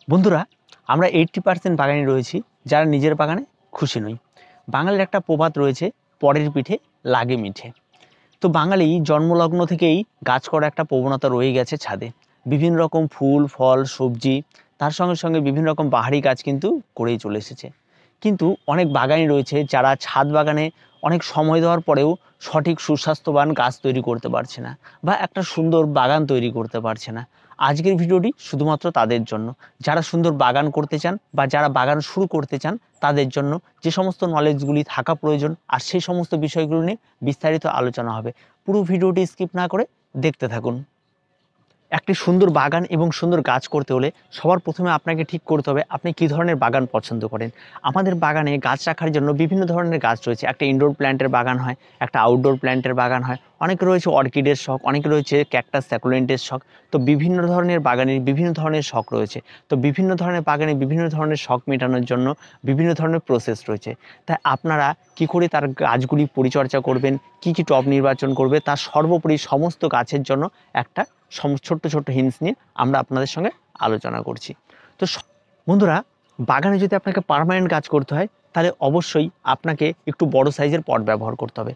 বন্ধুরা, আমরা 80% বাগানে রয়েছি যারা নিজের বাগানে খুশি নই। বাঙালির একটা প্রবাদ রয়েছে, পরের পিঠে লাগে মিঠে। তো বাঙালি জন্মলগ্ন থেকেই গাছ করা একটা প্রবণতা রয়ে গেছে ছাদে। বিভিন্ন রকম ফুল ফল সবজি, তার সঙ্গে সঙ্গে বিভিন্ন রকম বাহারি গাছ কিন্তু করেই চলে এসেছে। কিন্তু অনেক বাগানই রয়েছে যারা ছাদ বাগানে অনেক সময় দেওয়ার পরেও সঠিক সুস্বাস্থ্যবান গাছ তৈরি করতে পারছে না, বা একটা সুন্দর বাগান তৈরি করতে পারছে না। আজকের ভিডিওটি শুধুমাত্র তাদের জন্য, যারা সুন্দর বাগান করতে চান বা যারা বাগান শুরু করতে চান তাদের জন্য যে সমস্ত নলেজগুলি থাকা প্রয়োজন, আর সেই সমস্ত বিষয়গুলো নিয়ে বিস্তারিত আলোচনা হবে। পুরো ভিডিওটি স্কিপ না করে দেখতে থাকুন। একটি সুন্দর বাগান এবং সুন্দর গাছ করতে হলে সবার প্রথমে আপনাকে ঠিক করতে হবে আপনি কী ধরনের বাগান পছন্দ করেন। আমাদের বাগানে গাছ রাখার জন্য বিভিন্ন ধরনের গাছ রয়েছে। একটা ইনডোর প্ল্যান্টের বাগান হয়, একটা আউটডোর প্ল্যান্টের বাগান হয়, অনেকে রয়েছে অর্কিডের শখ, অনেকে রয়েছে ক্যাকটাস স্যাকুলেন্টের শখ। তো বিভিন্ন ধরনের বাগানের বিভিন্ন ধরনের শখ রয়েছে। তো বিভিন্ন ধরনের বাগানে বিভিন্ন ধরনের শখ মেটানোর জন্য বিভিন্ন ধরনের প্রসেস রয়েছে। তাই আপনারা কী করে তার গাছগুলি পরিচর্যা করবেন, কী কী টব নির্বাচন করবে, তার সর্বোপরি সমস্ত গাছের জন্য একটা ছোট্ট ছোট্ট হিন্টস নিয়ে আমরা আপনাদের সঙ্গে আলোচনা করছি। তো বন্ধুরা, বাগানে যদি আপনাকে পার্মানেন্ট গাছ করতে হয় তাহলে অবশ্যই আপনাকে একটু বড় সাইজের পট ব্যবহার করতে হবে।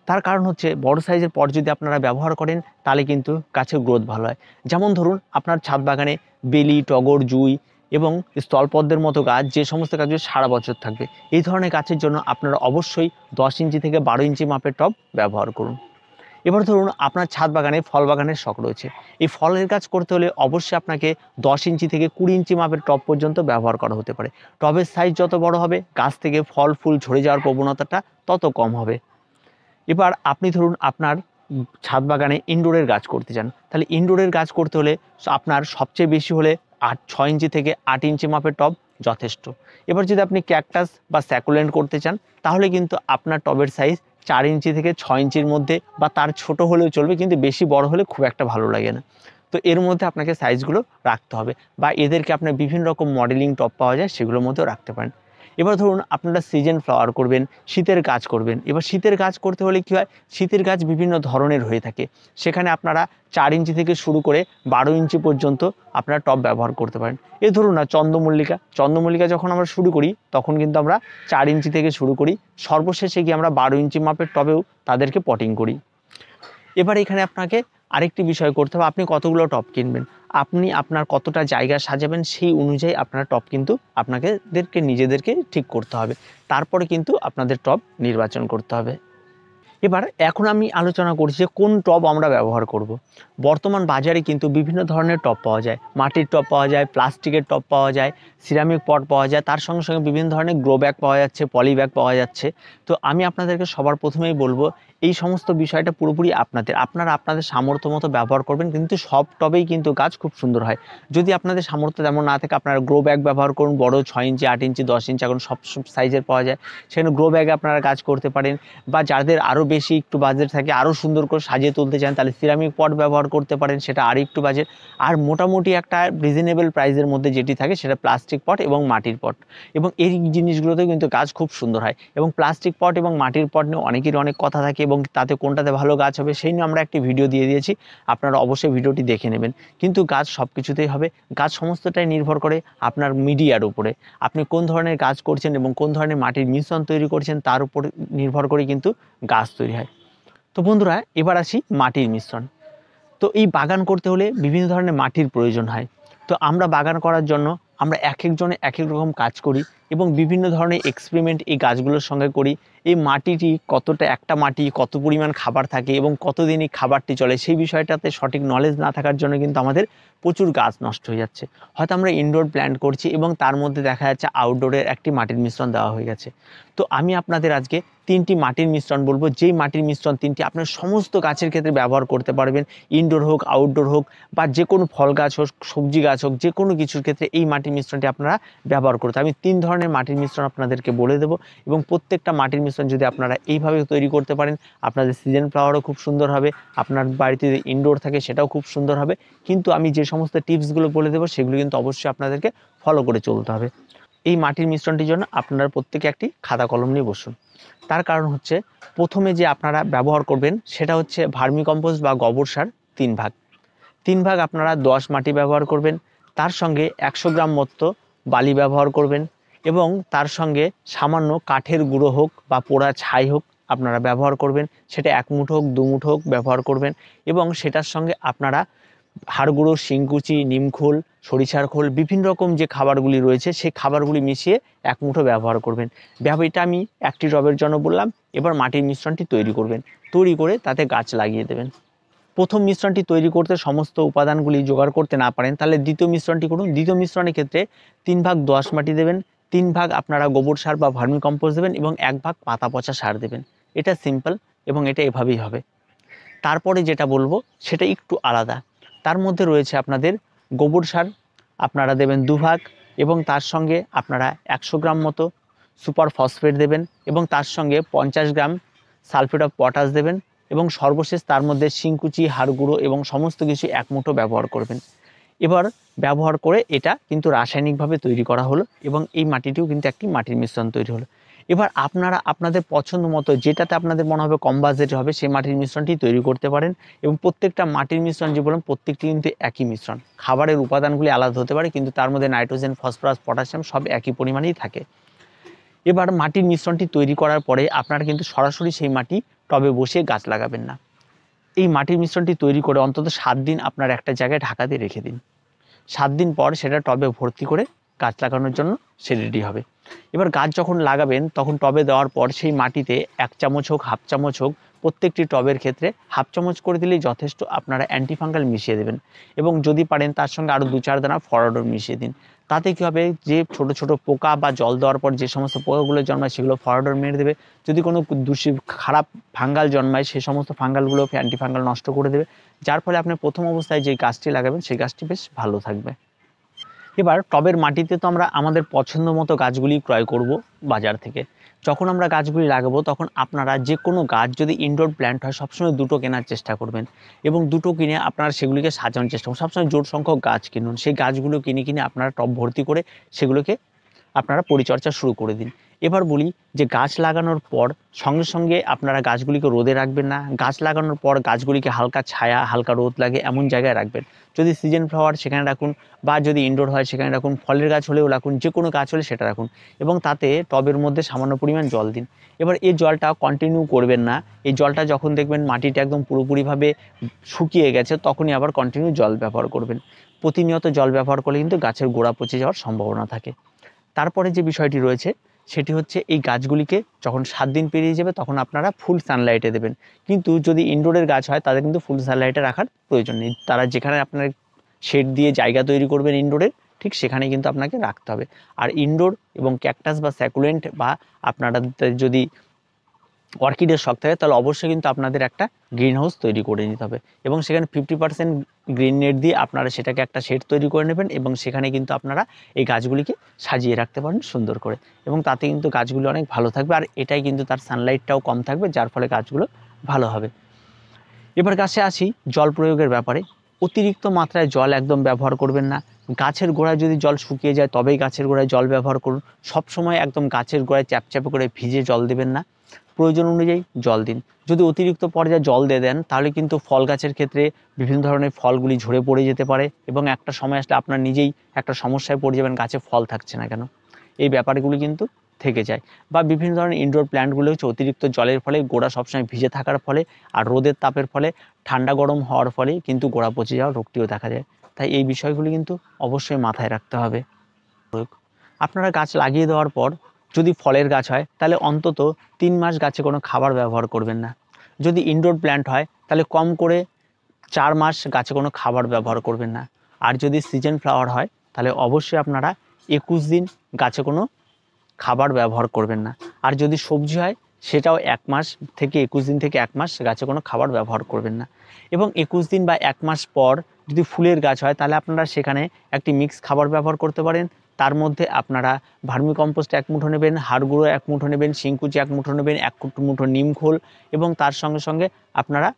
তার কারণ হচ্ছে বড় সাইজের পট যদি আপনারা ব্যবহার করেন তাহলে কিন্তু গাছের গ্রোথ ভালো হয়। যেমন ধরুন, আপনার ছাদ বাগানে বেলি, টগর, জুঁই এবং স্থলপদ্মের মতো গাছ, যে সমস্ত গাছগুলো সারা বছর থাকবে, এই ধরনের গাছের জন্য আপনারা অবশ্যই 10 ইঞ্চি থেকে 12 ইঞ্চি মাপের টব ব্যবহার করুন। এবার ধরুন আপনার ছাদ বাগানে ফল বাগানের শখ রয়েছে। এই ফলের গাছ করতে হলে অবশ্যই আপনাকে 10 ইঞ্চি থেকে 20 ইঞ্চি মাপের টব পর্যন্ত ব্যবহার করা হতে পারে। টবের সাইজ যত বড় হবে গাছ থেকে ফল ফুল ঝরে যাওয়ার প্রবণতাটা তত কম হবে। এবার আপনি ধরুন আপনার ছাদ বাগানে ইনডোরের গাছ করতে চান, তাহলে ইনডোরের গাছ করতে হলে আপনার সবচেয়ে বেশি হলে 6 ইঞ্চি থেকে 8 ইঞ্চি মাপের টব যথেষ্ট। এবার যদি আপনি ক্যাকটাস বা স্যাকুলেন্ট করতে চান তাহলে কিন্তু আপনার টবের সাইজ 4 ইঞ্চি থেকে 6 ইঞ্চির মধ্যে, বা তার ছোট হলেও চলবে, কিন্তু বেশি বড় হলে খুব একটা ভালো লাগে না। তো এর মধ্যে আপনাকে সাইজগুলো রাখতে হবে, বা এদেরকে আপনার বিভিন্ন রকম মডেলিং টব পাওয়া যায় সেগুলোর মধ্যেও রাখতে পারেন। এবার ধরুন আপনারা সিজন ফ্লাওয়ার করবেন, শীতের গাছ করবেন। এবার শীতের গাছ করতে হলে কী হয়, শীতের গাছ বিভিন্ন ধরনের হয়ে থাকে। সেখানে আপনারা 4 ইঞ্চি থেকে শুরু করে 12 ইঞ্চি পর্যন্ত আপনারা টব ব্যবহার করতে পারেন। এই ধরুন না চন্দ্রমল্লিকা যখন আমরা শুরু করি তখন কিন্তু আমরা 4 ইঞ্চি থেকে শুরু করি, সর্বশেষে গিয়ে আমরা 12 ইঞ্চি মাপের টবেও তাদেরকে পটিং করি। এবার এখানে আপনাকে আরেকটি বিষয় করতে হবে, আপনি কতগুলো টব কিনবেন, আপনি আপনার কতটা জায়গা সাজাবেন সেই অনুযায়ী আপনার টব কিন্তু আপনাদেরকে নিজেদেরকে ঠিক করতে হবে। তারপরে কিন্তু আপনাদের টব নির্বাচন করতে হবে। এবার এখন আমি আলোচনা করছি যে কোন টব আমরা ব্যবহার করব। বর্তমান বাজারে কিন্তু বিভিন্ন ধরনের টব পাওয়া যায়। মাটির টব পাওয়া যায়, প্লাস্টিকের টব পাওয়া যায়, সিরামিক পট পাওয়া যায়, তার সঙ্গে সঙ্গে বিভিন্ন ধরনের গ্রো ব্যাগ পাওয়া যাচ্ছে, পলি ব্যাগ পাওয়া যাচ্ছে। তো আমি আপনাদেরকে সবার প্রথমেই বলবো এই সমস্ত বিষয়টা পুরোপুরি আপনারা আপনাদের সামর্থ্য মতো ব্যবহার করবেন, কিন্তু সব টবেই কিন্তু গাছ খুব সুন্দর হয়। যদি আপনাদের সামর্থ্য তেমন না থাকে আপনারা গ্রো ব্যাগ ব্যবহার করুন, বড় 6 ইঞ্চি, 8 ইঞ্চি, 10 ইঞ্চি, এখন সব সাইজের পাওয়া যায়, সেখানে গ্রো ব্যাগে আপনারা গাছ করতে পারেন। বা যাদের আরও বেশি একটু বাজেট থাকে, আরও সুন্দর করে সাজিয়ে তুলতে চান, তাহলে সিরামিক পট ব্যবহার করতে পারেন, সেটা আর একটু বাজেট। আর মোটামুটি একটা রিজনেবল প্রাইসের মধ্যে যেটি থাকে সেটা প্লাস্টিক পট এবং মাটির পট, এবং এই জিনিসগুলোতেও কিন্তু গাছ খুব সুন্দর হয়। এবং প্লাস্টিক পট এবং মাটির পট নিয়ে অনেকেরই অনেক কথা থাকে, এবং তাতে কোনটাতে ভালো গাছ হবে সেই নিয়ে আমরা একটি ভিডিও দিয়ে দিয়েছি, আপনারা অবশ্যই ভিডিওটি দেখে নেবেন। কিন্তু গাছ সব কিছুতেই হবে, গাছ সমস্তটাই নির্ভর করে আপনার মিডিয়ার উপরে, আপনি কোন ধরনের গাছ করছেন এবং কোন ধরনের মাটির মিশ্রণ তৈরি করছেন তার উপর নির্ভর করে কিন্তু গাছ তৈরি হয়। তো বন্ধুরা, এবার আসি মাটির মিশ্রণ। তো এই বাগান করতে হলে বিভিন্ন ধরনের মাটির প্রয়োজন হয়। তো আমরা বাগান করার জন্য আমরা এক একজনে এক এক রকম কাজ করি, এবং বিভিন্ন ধরনের এক্সপেরিমেন্ট এই গাছগুলোর সঙ্গে করি। এই মাটিটি কতটা, একটা মাটি কত পরিমাণ খাবার থাকে এবং কতদিন এই খাবারটি চলে, সেই বিষয়টাতে সঠিক নলেজ না থাকার জন্য কিন্তু আমাদের প্রচুর গাছ নষ্ট হয়ে যাচ্ছে। হয়তো আমরা ইনডোর প্ল্যান্ট করছি এবং তার মধ্যে দেখা যাচ্ছে আউটডোরের একটি মাটির মিশ্রণ দেওয়া হয়ে গেছে। তো আমি আপনাদের আজকে 3টি মাটির মিশ্রণ বলবো, যেই মাটির মিশ্রণ 3টি আপনার সমস্ত গাছের ক্ষেত্রে ব্যবহার করতে পারবেন। ইনডোর হোক, আউটডোর হোক, বা যে কোনো ফল গাছ হোক, সবজি গাছ হোক, যে কোনো কিছুর ক্ষেত্রে এই মাটির মিশ্রণটি আপনারা ব্যবহার করতে। আমি 3 ধরনের মাটির মিশ্রণ আপনাদেরকে বলে দেবো, এবং প্রত্যেকটা মাটির মিশ্রণ যদি আপনারা এইভাবে তৈরি করতে পারেন আপনাদের সিজন ফ্লাওয়ারও খুব সুন্দর হবে, আপনার বাড়িতে যদি ইনডোর থাকে সেটাও খুব সুন্দর হবে। কিন্তু আমি যে সমস্ত টিপসগুলো বলে দেবো সেগুলো কিন্তু অবশ্যই আপনাদেরকে ফলো করে চলতে হবে। এই মাটির মিশ্রণটির জন্য আপনারা প্রত্যেকে একটি খাতা কলম নিয়ে বসুন। তার কারণ হচ্ছে, প্রথমে যে আপনারা ব্যবহার করবেন সেটা হচ্ছে ভার্মি কম্পোস্ট বা গোবর সার 3 ভাগ। 3 ভাগ আপনারা দোআঁশ মাটি ব্যবহার করবেন, তার সঙ্গে 100 গ্রাম মতো বালি ব্যবহার করবেন এবং তার সঙ্গে সামান্য কাঠের গুঁড়ো হোক বা পোড়া ছাই হোক আপনারা ব্যবহার করবেন। সেটা 1 মুঠো হোক 2 মুঠো হোক ব্যবহার করবেন এবং সেটার সঙ্গে আপনারা হাড় গুঁড়ো, শিংকুচি, নিমখোল, সরিষার খোল, বিভিন্ন রকম যে খাবারগুলি রয়েছে সেই খাবারগুলি মিশিয়ে 1 মুঠো ব্যবহার করবেন। এটা আমি একটি টবের জন্য বললাম। এবার মাটির মিশ্রণটি তৈরি করবেন, তৈরি করে তাতে গাছ লাগিয়ে দেবেন। প্রথম মিশ্রণটি তৈরি করতে সমস্ত উপাদানগুলি জোগাড় করতে না পারেন তাহলে দ্বিতীয় মিশ্রণটি করুন। দ্বিতীয় মিশ্রণের ক্ষেত্রে 3 ভাগ দোআঁশ মাটি দেবেন, 3 ভাগ আপনারা গোবর সার বা ভার্মি কম্পোস্ট দেবেন এবং 1 ভাগ পাতা পচা সার দেবেন। এটা সিম্পল এবং এটা এভাবেই হবে। তারপরে যেটা বলবো সেটা একটু আলাদা। তার মধ্যে রয়েছে আপনাদের গোবর সার আপনারা দেবেন 2 ভাগ এবং তার সঙ্গে আপনারা 100 গ্রাম মতো সুপার ফসফেট দেবেন এবং তার সঙ্গে 50 গ্রাম সালফেট অফ পটাশ দেবেন এবং সর্বশেষ তার মধ্যে শিংকুচি, হাড় গুঁড়ো এবং সমস্ত কিছু 1 মুঠো ব্যবহার করবেন। এবার ব্যবহার করে এটা কিন্তু রাসায়নিকভাবে তৈরি করা হলো এবং এই মাটিটিও কিন্তু একটি মাটির মিশ্রণ তৈরি হলো। এবার আপনারা আপনাদের পছন্দ মতো যেটাতে আপনাদের মনে হবে কম বাজেটে হবে সেই মাটির মিশ্রণটি তৈরি করতে পারেন এবং প্রত্যেকটা মাটির মিশ্রণ যে বললাম প্রত্যেকটি কিন্তু একই মিশ্রণ। খাবারের উপাদানগুলি আলাদা হতে পারে কিন্তু তার মধ্যে নাইট্রোজেন, ফসফরাস, পটাশিয়াম সব একই পরিমাণেই থাকে। এবার মাটির মিশ্রণটি তৈরি করার পরে আপনারা কিন্তু সরাসরি সেই মাটি টবে বসিয়ে গাছ লাগাবেন না। এই মাটির মিশ্রণটি তৈরি করে অন্তত 7 দিন আপনার একটা জায়গায় ঢাকা দিয়ে রেখে দিন। 7 দিন পর সেটা টবে ভর্তি করে গাছ লাগানোর জন্য সে রেডি হবে। এবার গাছ যখন লাগাবেন তখন টবে দেওয়ার পর সেই মাটিতে 1 চামচ হোক, হাফ চামচ হোক, প্রত্যেকটি টবের ক্ষেত্রে হাফ চামচ করে দিলেই যথেষ্ট। আপনারা অ্যান্টিফাঙ্গাল মিশিয়ে দেবেন এবং যদি পারেন তার সঙ্গে আরও 2-4 দানা ফরওয়ার্ডর মিশিয়ে দিন। তাতে কী হবে, যে ছোট ছোট পোকা বা জল দেওয়ার পর যে সমস্ত পোকাগুলো জন্মায় সেগুলো ফরওয়ার্ডর মেরে দেবে। যদি কোনো খারাপ ফাঙ্গাল জন্মায় সেই সমস্ত ফাঙ্গালগুলো অ্যান্টিফাঙ্গাল নষ্ট করে দেবে, যার ফলে আপনি প্রথম অবস্থায় যে গাছটি লাগাবেন সেই গাছটি বেশ ভালো থাকবে। এবার টবের মাটিতে তো আমরা আমাদের পছন্দ মতো গাছগুলি ক্রয় করব বাজার থেকে। যখন আমরা গাছগুলি লাগাবো তখন আপনারা যে কোনো গাছ যদি ইনডোর প্ল্যান্ট হয় সবসময় 2টো কেনার চেষ্টা করবেন এবং 2টো কিনে আপনারা সেগুলিকে সাজানোর চেষ্টা করুন। সবসময় জোর সংখ্যক গাছ কিনুন। সেই গাছগুলো কিনে আপনারা টব ভর্তি করে সেগুলোকে আপনারা পরিচর্যা শুরু করে দিন। এবার বলি যে গাছ লাগানোর পর সঙ্গে সঙ্গে আপনারা গাছগুলিকে রোদে রাখবেন না। গাছ লাগানোর পর গাছগুলিকে হালকা ছায়া, হালকা রোদ লাগে এমন জায়গায় রাখবেন। যদি সিজন ফ্লাওয়ার সেখানে রাখুন বা যদি ইনডোর হয় সেখানে রাখুন, ফলের গাছ হলেও রাখুন, যে কোনো গাছ হলে সেটা রাখুন এবং তাতে টবের মধ্যে সামান্য পরিমাণ জল দিন। এবার এই জলটা কন্টিনিউ করবেন না। এই জলটা যখন দেখবেন মাটিটা একদম পুরোপুরিভাবে শুকিয়ে গেছে তখনই আবার কন্টিনিউ জল ব্যবহার করবেন। প্রতিনিয়ত জল ব্যবহার করলে কিন্তু গাছের গোড়া পচে যাওয়ার সম্ভাবনা থাকে। তারপরে যে বিষয়টি রয়েছে সেটি হচ্ছে এই গাছগুলিকে যখন 7 দিন পেরিয়ে যাবে তখন আপনারা ফুল সানলাইটে দেবেন। কিন্তু যদি ইনডোরের গাছ হয় তাদের কিন্তু ফুল সানলাইটে রাখার প্রয়োজন নেই। তারা যেখানে আপনার শেড দিয়ে জায়গা তৈরি করবেন ইনডোরের ঠিক সেখানে কিন্তু আপনাকে রাখতে হবে। আর ইনডোর এবং ক্যাকটাস বা স্যাকুলেন্ট বা আপনারা যদি অর্কিডের শখ থাকে তাহলে অবশ্যই কিন্তু আপনাদের একটা গ্রিন হাউস তৈরি করে নিতে হবে এবং সেখানে 50% গ্রিন নেট দিয়ে আপনারা সেটাকে একটা শেড তৈরি করে নেবেন এবং সেখানে কিন্তু আপনারা এই গাছগুলিকে সাজিয়ে রাখতে পারেন সুন্দর করে এবং তাতে কিন্তু গাছগুলো অনেক ভালো থাকবে আর এটাই কিন্তু তার সানলাইটটাও কম থাকবে, যার ফলে গাছগুলো ভালো হবে। এবার গাছে আসি জল প্রয়োগের ব্যাপারে। অতিরিক্ত মাত্রায় জল একদম ব্যবহার করবেন না। গাছের গোড়ায় যদি জল শুকিয়ে যায় তবেই গাছের গোড়ায় জল ব্যবহার করুন। সবসময় একদম গাছের গোড়ায় চ্যাপচ্যাপে করে ভিজে জল দেবেন না, প্রয়োজন অনুযায়ী জল দিন। যদি অতিরিক্ত পর্যায়ে জল দিয়ে দেন তাহলে কিন্তু ফল গাছের ক্ষেত্রে বিভিন্ন ধরনের ফলগুলি ঝরে পড়ে যেতে পারে এবং একটা সময় আসলে আপনার নিজেই একটা সমস্যায় পড়ে যাবেন, গাছে ফল থাকছে না কেন। এই ব্যাপারগুলি কিন্তু থেকে যায়। বা বিভিন্ন ধরনের ইনডোর প্ল্যান্টগুলো হচ্ছে অতিরিক্ত জলের ফলে গোড়া সবসময় ভিজে থাকার ফলে আর রোদের তাপের ফলে ঠান্ডা গরম হওয়ার ফলে কিন্তু গোড়া পচে যাওয়ার রোগটিও দেখা যায়। তাই এই বিষয়গুলি কিন্তু অবশ্যই মাথায় রাখতে হবে। আপনারা গাছ লাগিয়ে দেওয়ার পর যদি ফলের গাছ হয় তাহলে অন্তত 3 মাস গাছে কোনো খাবার ব্যবহার করবেন না। যদি ইনডোর প্ল্যান্ট হয় তাহলে কম করে 4 মাস গাছে কোনো খাবার ব্যবহার করবেন না। আর যদি সিজন ফ্লাওয়ার হয় তাহলে অবশ্যই আপনারা 21 দিন গাছে কোনো খাবার ব্যবহার করবেন না। আর যদি সবজি হয় সেটাও 1 মাস থেকে 21 দিন থেকে 1 মাস গাছে কোনো খাবার ব্যবহার করবেন না। এবং 21 দিন বা 1 মাস পর যদি ফুলের গাছ হয় তাহলে আপনারা সেখানে একটি মিক্স খাবার ব্যবহার করতে পারেন। তার মধ্যে আপনারা ভার্মি কম্পোস্ট 1 মুঠো নেবেন, হাড় গুঁড়ো 1 মুঠো নেবেন, শিংকুচি 1 মুঠো নেবেন, 1 মুঠো নিম খোল এবং তার সঙ্গে সঙ্গে আপনারা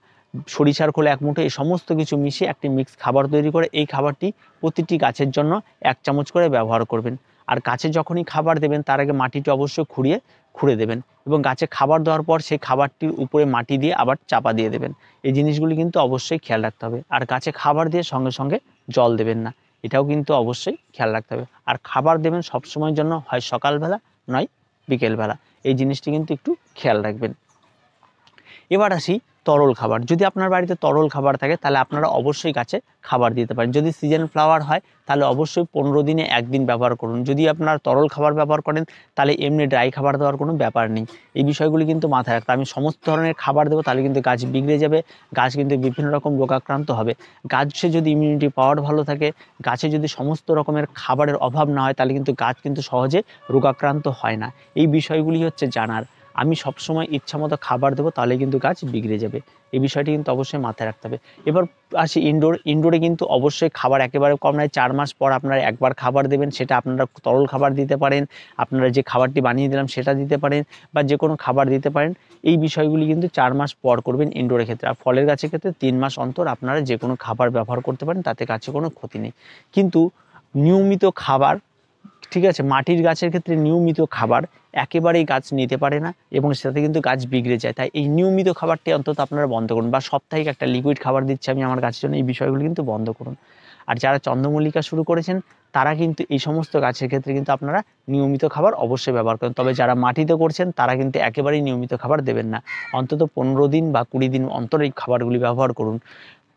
সরিষার খোল 1 মুঠো, এই সমস্ত কিছু মিশিয়ে একটি মিক্স খাবার তৈরি করে এই খাবারটি প্রতিটি গাছের জন্য 1 চামচ করে ব্যবহার করবেন। আর গাছে যখনই খাবার দেবেন তার আগে মাটিটি অবশ্যই খুঁড়ে দেবেন এবং গাছে খাবার দেওয়ার পর সেই খাবারটির উপরে মাটি দিয়ে আবার চাপা দিয়ে দেবেন। এই জিনিসগুলি কিন্তু অবশ্যই খেয়াল রাখতে হবে। আর গাছে খাবার দিয়ে সঙ্গে সঙ্গে জল দেবেন না। এটাও কিন্তু অবশ্যই খেয়াল রাখতে হবে। আর খাবার দেবেন সবসময়ের জন্য হয় সকালবেলা নয় বিকেলবেলা, এই জিনিসটি কিন্তু একটু খেয়াল রাখবেন। এবার আসি তরল খাবার। যদি আপনার বাড়িতে তরল খাবার থাকে তাহলে আপনারা অবশ্যই গাছে খাবার দিতে পারেন। যদি সিজন ফ্লাওয়ার হয় তাহলে অবশ্যই 15 দিনে একদিন ব্যবহার করুন। যদি আপনার তরল খাবার ব্যবহার করেন তাহলে এমনি ড্রাই খাবার দেওয়ার কোনো ব্যাপার নেই। এই বিষয়গুলি কিন্তু মাথায় রাখতে, আমি সমস্ত ধরনের খাবার দেবো তাহলে কিন্তু গাছ বিগড়ে যাবে, গাছ কিন্তু বিভিন্ন রকম রোগাক্রান্ত হবে। গাছে যদি ইমিউনিটি পাওয়ার ভালো থাকে, গাছে যদি সমস্ত রকমের খাবারের অভাব না হয় তাহলে কিন্তু গাছ কিন্তু সহজে রোগাক্রান্ত হয় না। এই বিষয়গুলি হচ্ছে জানার। আমি সবসময় ইচ্ছামতো খাবার দেবো তাহলে কিন্তু গাছ বিগড়ে যাবে, এই বিষয়টি কিন্তু অবশ্যই মাথায় রাখতে হবে। এবার আসি ইনডোরে কিন্তু অবশ্যই খাবার একেবারে কম নয়। 4 মাস পর আপনারা একবার খাবার দেবেন, সেটা আপনারা তরল খাবার দিতে পারেন, আপনারা যে খাবারটি বানিয়ে দিলাম সেটা দিতে পারেন, বা যে কোনো খাবার দিতে পারেন। এই বিষয়গুলি কিন্তু 4 মাস পর করবেন ইনডোরের ক্ষেত্রে। আর ফলের গাছের ক্ষেত্রে 3 মাস অন্তর আপনারা যে কোনো খাবার ব্যবহার করতে পারেন, তাতে গাছে কোনো ক্ষতি নেই। কিন্তু নিয়মিত খাবার, ঠিক আছে, মাটির গাছের ক্ষেত্রে নিয়মিত খাবার একেবারেই গাছ নিতে পারে না এবং সেটাতে কিন্তু গাছ বিগড়ে যায়। তাই এই নিয়মিত খাবারটি অন্তত আপনারা বন্ধ করুন, বা সাপ্তাহিক একটা লিকুইড খাবার দিচ্ছি আমি আমার গাছের জন্য, এই বিষয়গুলো কিন্তু বন্ধ করুন। আর যারা চন্দ্রমল্লিকা শুরু করেছেন তারা কিন্তু এই সমস্ত গাছের ক্ষেত্রে কিন্তু আপনারা নিয়মিত খাবার অবশ্যই ব্যবহার করেন। তবে যারা মাটিতে করছেন তারা কিন্তু একেবারেই নিয়মিত খাবার দেবেন না, অন্তত 15 দিন বা 20 দিন অন্তর এই খাবারগুলি ব্যবহার করুন।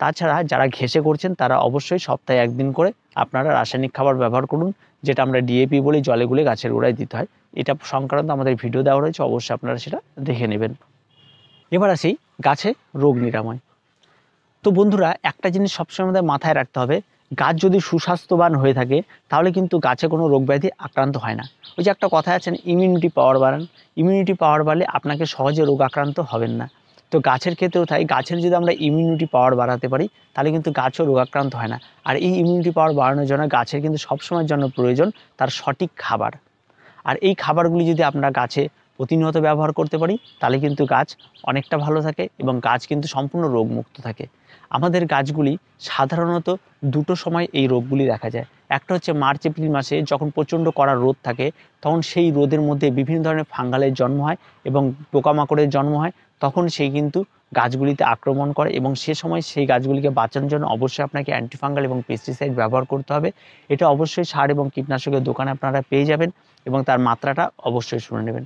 তাছাড়া যারা ঘেঁষে করছেন তারা অবশ্যই সপ্তাহে একদিন করে আপনারা রাসায়নিক খাবার ব্যবহার করুন, যেটা আমরা ডিএপি বলি, জলে গুলে গাছের গোড়ায় দিতে হয়। এটা সংক্রান্ত আমাদের ভিডিও দেওয়া রয়েছে, অবশ্যই আপনারা সেটা দেখে নেবেন। এবার আসি গাছে রোগ নিরাময়। তো বন্ধুরা, একটা জিনিস সবসময় আমাদের মাথায় রাখতে হবে, গাছ যদি সুস্বাস্থ্যবান হয়ে থাকে তাহলে কিন্তু গাছে কোনো রোগ ব্যাধি আক্রান্ত হয় না। ওই যে একটা কথা আছেন, ইমিউনিটি পাওয়ার বাড়ান। ইমিউনিটি পাওয়ার বাড়লে আপনাকে সহজে রোগ আক্রান্ত হবেন না। তো গাছের ক্ষেত্রেও তাই, গাছের যদি আমরা ইমিউনিটি পাওয়ার বাড়াতে পারি তাহলে কিন্তু গাছও রোগাক্রান্ত হয় না। আর এই ইমিউনিটি পাওয়ার বাড়ানোর জন্য গাছের কিন্তু সবসময়ের জন্য প্রয়োজন তার সঠিক খাবার। আর এই খাবারগুলি যদি আমরা গাছে প্রতিনিয়ত ব্যবহার করতে পারি তাহলে কিন্তু গাছ অনেকটা ভালো থাকে এবং গাছ কিন্তু সম্পূর্ণ রোগমুক্ত থাকে। আমাদের গাছগুলি সাধারণত দুটো সময় এই রোগগুলি দেখা যায়। একটা হচ্ছে মার্চ এপ্রিল মাসে, যখন প্রচণ্ড কড়া রোদ থাকে, তখন সেই রোদের মধ্যে বিভিন্ন ধরনের ফাঙ্গালের জন্ম হয় এবং পোকামাকড়ের জন্ম হয়, তখন সেই কিন্তু গাছগুলিতে আক্রমণ করে এবং সে সময় সেই গাছগুলিকে বাঁচানোর জন্য অবশ্যই আপনাকে অ্যান্টিফাঙ্গাল এবং পেস্টিসাইড ব্যবহার করতে হবে। এটা অবশ্যই সার এবং কীটনাশকের দোকানে আপনারা পেয়ে যাবেন এবং তার মাত্রাটা অবশ্যই শুনে নেবেন।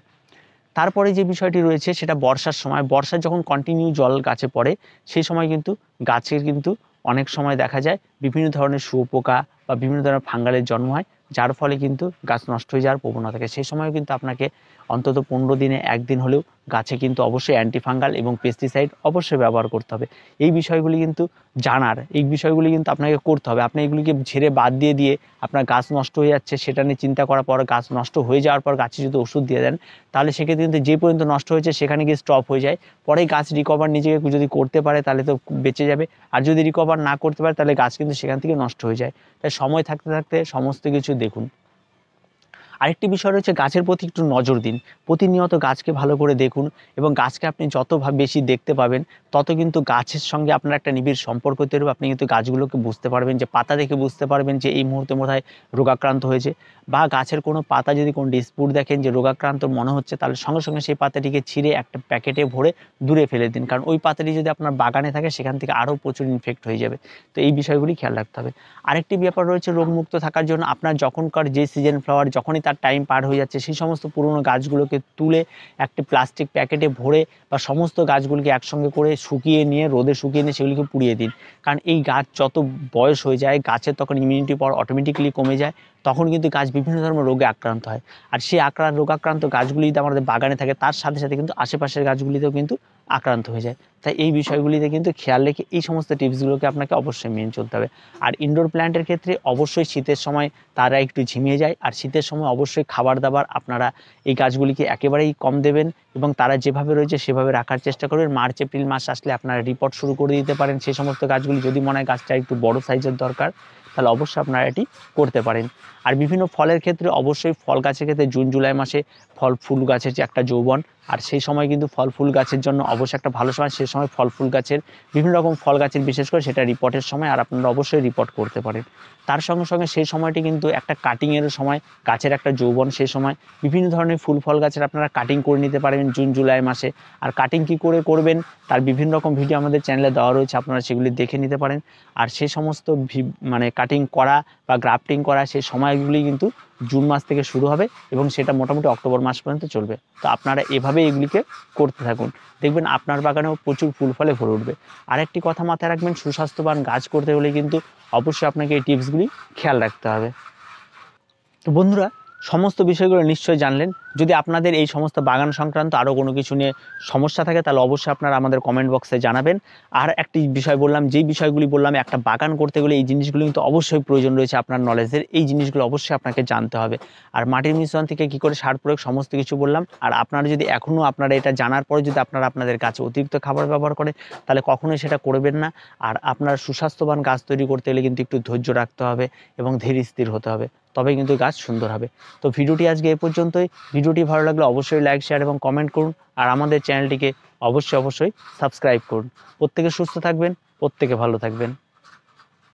তারপরে যে বিষয়টি রয়েছে সেটা বর্ষার সময়। বর্ষার যখন কন্টিনিউ জল গাছে পড়ে সেই সময় কিন্তু গাছের কিন্তু অনেক সময় দেখা যায় বিভিন্ন ধরনের শুঁয়োপোকা বা বিভিন্ন ধরনের ফাঙ্গালের জন্ম হয়, যার ফলে কিন্তু গাছ নষ্ট হয়ে যাওয়ার প্রবণতা থাকে। সেই সময়ও কিন্তু আপনাকে অন্তত 15 দিনে একদিন হলেও গাছে কিন্তু অবশ্যই অ্যান্টিফাঙ্গাল এবং পেস্টিসাইড অবশ্যই ব্যবহার করতে হবে। এই বিষয়গুলি কিন্তু জানার, এই বিষয়গুলি কিন্তু আপনাকে করতে হবে। আপনি এগুলিকে ঝেড়ে বাদ দিয়ে আপনার গাছ নষ্ট হয়ে যাচ্ছে সেটা নিয়ে চিন্তা করার পর, গাছ নষ্ট হয়ে যাওয়ার পর গাছে যদি ওষুধ দিয়ে দেন তাহলে সেক্ষেত্রে কিন্তু যে পর্যন্ত নষ্ট হয়েছে সেখানে গিয়ে স্টপ হয়ে যায়। পরে গাছ রিকভার নিজেকে যদি করতে পারে তাহলে তো বেঁচে যাবে, আর যদি রিকভার না করতে পারে তাহলে গাছ কিন্তু সেখান থেকে নষ্ট হয়ে যায়। তাই সময় থাকতে থাকতে সমস্ত কিছু দেখুন। আরেকটি বিষয় রয়েছে, গাছের প্রতি একটু নজর দিন। প্রতিনিয়ত গাছকে ভালো করে দেখুন এবং গাছকে আপনি যত বেশি দেখতে পাবেন তত কিন্তু গাছের সঙ্গে আপনার একটা নিবিড় সম্পর্ক তৈরি হবে। আপনি কিন্তু গাছগুলোকে বুঝতে পারবেন, যে পাতা দেখে বুঝতে পারবেন যে এই মুহূর্তে বোধহয় রোগাক্রান্ত হয়েছে, বা গাছের কোনো পাতা যদি কোনো ডিসপুট দেখেন যে রোগাক্রান্ত মনে হচ্ছে তাহলে সঙ্গে সঙ্গে সেই পাতাটিকে ছিঁড়ে একটা প্যাকেটে ভরে দূরে ফেলে দিন, কারণ ওই পাতাটি যদি আপনার বাগানে থাকে সেখান থেকে আরও প্রচুর ইনফেক্ট হয়ে যাবে। তো এই বিষয়গুলি খেয়াল রাখতে হবে। আরেকটি ব্যাপার রয়েছে, রোগমুক্ত থাকার জন্য আপনার যখনকার যে সিজন ফ্লাওয়ার যখনই তার টাইম পার হয়ে যাচ্ছে সেই সমস্ত পুরনো গাছগুলোকে তুলে একটি প্লাস্টিক প্যাকেটে ভরে বা সমস্ত গাছগুলিকে একসঙ্গে করে শুকিয়ে নিয়ে, রোদে শুকিয়ে নিয়ে সেগুলিকে পুড়িয়ে দিন। কারণ এই গাছ যত বয়স হয়ে যায় গাছের তখন ইমিউনিটি পাওয়ার অটোমেটিক্যালি কমে যায়, তখন কিন্তু গাছ বিভিন্ন ধরনের রোগে আক্রান্ত হয়। আর সেই রোগাক্রান্ত গাছগুলি যদি আমাদের বাগানে থাকে তার সাথে সাথে কিন্তু আশেপাশের গাছগুলিতেও কিন্তু আক্রান্ত হয়ে যায়। তাই এই বিষয়গুলিতে কিন্তু খেয়াল রেখে এই সমস্ত টিপসগুলোকে আপনাকে অবশ্যই মেনে চলতে হবে। আর ইনডোর প্ল্যান্টের ক্ষেত্রে অবশ্যই শীতের সময় তারা একটু ঝিমিয়ে যায়, আর শীতের সময় অবশ্যই খাবার দাবার আপনারা এই গাছগুলিকে একেবারেই কম দেবেন এবং তারা যেভাবে রয়েছে সেভাবে রাখার চেষ্টা করবেন। মার্চ এপ্রিল মাস আসলে আপনারা রিপোর্ট শুরু করে দিতে পারেন সেই সমস্ত গাছগুলি। যদি মনে হয় গাছটা একটু বড় সাইজের দরকার তাহলে অবশ্যই আপনারা এটি করতে পারেন। আর বিভিন্ন ফলের ক্ষেত্রে অবশ্যই ফল গাছের ক্ষেত্রে জুন জুলাই মাসে ফল ফুল গাছের যে একটা যৌবন, আর সেই সময় কিন্তু ফল ফুল গাছের জন্য অবশ্যই একটা ভালো সময়। সেই সময় ফল ফুল গাছের বিভিন্ন রকম ফল গাছের বিশেষ করে সেটা রিপোর্টের সময়, আর আপনারা অবশ্যই রিপোর্ট করতে পারেন। তার সঙ্গে সঙ্গে সেই সময়টি কিন্তু একটা কাটিংয়েরও সময়, গাছের একটা যৌবন। সেই সময় বিভিন্ন ধরনের ফুল ফল গাছের আপনারা কাটিং করে নিতে পারবেন জুন জুলাই মাসে। আর কাটিং কী করে করবেন তার বিভিন্ন রকম ভিডিও আমাদের চ্যানেলে দেওয়া রয়েছে, আপনারা সেগুলি দেখে নিতে পারেন। আর সেই সমস্ত কাটিং করা বা বা গ্রাফটিং করা সেই সময়গুলি কিন্তু জুন মাস থেকে শুরু হবে এবং সেটা মোটামুটি অক্টোবর মাস পর্যন্ত চলবে। তো আপনারা এভাবে এগুলিকে করতে থাকুন, দেখবেন আপনার বাগানেও প্রচুর ফুল ফলে ভরে উঠবে। আরেকটি কথা মাথায় রাখবেন, সুস্বাস্থ্যবান গাছ করতে হলে কিন্তু অবশ্যই আপনাকে এই টিপসগুলি খেয়াল রাখতে হবে। তো বন্ধুরা, সমস্ত বিষয়গুলো নিশ্চয়ই জানলেন। যদি আপনাদের এই সমস্ত বাগান সংক্রান্ত আরও কোনো কিছু নিয়ে সমস্যা থাকে তাহলে অবশ্যই আপনারা আমাদের কমেন্ট বক্সে জানাবেন। আর একটি বিষয় বললাম, যেই বিষয়গুলি বললাম, একটা বাগান করতে গেলে এই জিনিসগুলো কিন্তু অবশ্যই প্রয়োজন রয়েছে আপনার নলেজের, এই জিনিসগুলো অবশ্যই আপনাকে জানতে হবে। আর মাটির মিশ্রণ থেকে কী করে সার প্রয়োগ সমস্ত কিছু বললাম। আর আপনারা যদি এখনও আপনারা এটা জানার পরে যদি আপনারা আপনাদের গাছে অতিরিক্ত খাবার ব্যবহার করেন তাহলে কখনোই সেটা করবেন না। আর আপনার সুস্বাস্থ্যবান গাছ তৈরি করতে গেলে কিন্তু একটু ধৈর্য রাখতে হবে এবং ধীর স্থির হতে হবে, তবে কিন্তু গাছ সুন্দর হবে। তো ভিডিওটি আজকে এ পর্যন্তই। ভিডিওটি ভালো লাগলে অবশ্যই লাইক, শেয়ার এবং কমেন্ট করুন। আর আমাদের চ্যানেলটিকে অবশ্যই সাবস্ক্রাইব করুন। প্রত্যেকে সুস্থ থাকবেন, প্রত্যেকে ভালো থাকবেন।